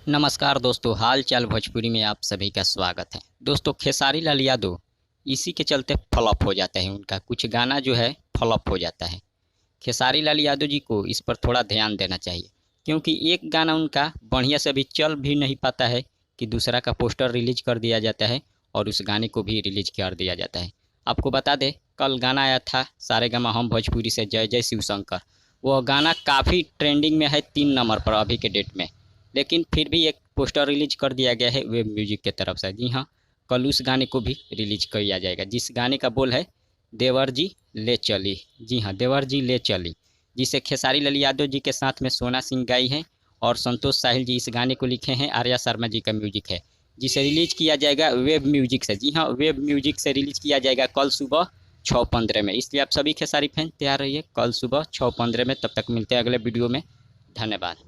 नमस्कार दोस्तों, हाल चाल भोजपुरी में आप सभी का स्वागत है। दोस्तों, खेसारी लाल यादव इसी के चलते फ्लॉप हो जाता है। उनका कुछ गाना जो है फ्लॉप हो जाता है। खेसारी लाल यादव जी को इस पर थोड़ा ध्यान देना चाहिए, क्योंकि एक गाना उनका बढ़िया से भी चल भी नहीं पाता है कि दूसरा का पोस्टर रिलीज कर दिया जाता है और उस गाने को भी रिलीज कर दिया जाता है। आपको बता दें, कल गाना आया था सारेगामा हम भोजपुरी से जय जय शिव शंकर। वह गाना काफ़ी ट्रेंडिंग में है, 3 नंबर पर अभी के डेट में। लेकिन फिर भी एक पोस्टर रिलीज कर दिया गया है वेब म्यूजिक की तरफ से। जी हाँ, कल उस गाने को भी रिलीज किया जाएगा, जिस गाने का बोल है देवर जी ले चली। जी हाँ, देवर जी ले चली, जिसे खेसारी लाल यादव जी के साथ में सोना सिंह गाई है और संतोष साहिल जी इस गाने को लिखे हैं। आर्या शर्मा जी का म्यूजिक है, जिसे रिलीज किया जाएगा वेब म्यूजिक से। जी हाँ, वेब म्यूजिक से रिलीज किया जाएगा कल सुबह 6:15 में। इसलिए आप सभी खेसारी फैन तैयार रहिए कल सुबह 6:15 में। तब तक मिलते हैं अगले वीडियो में। धन्यवाद।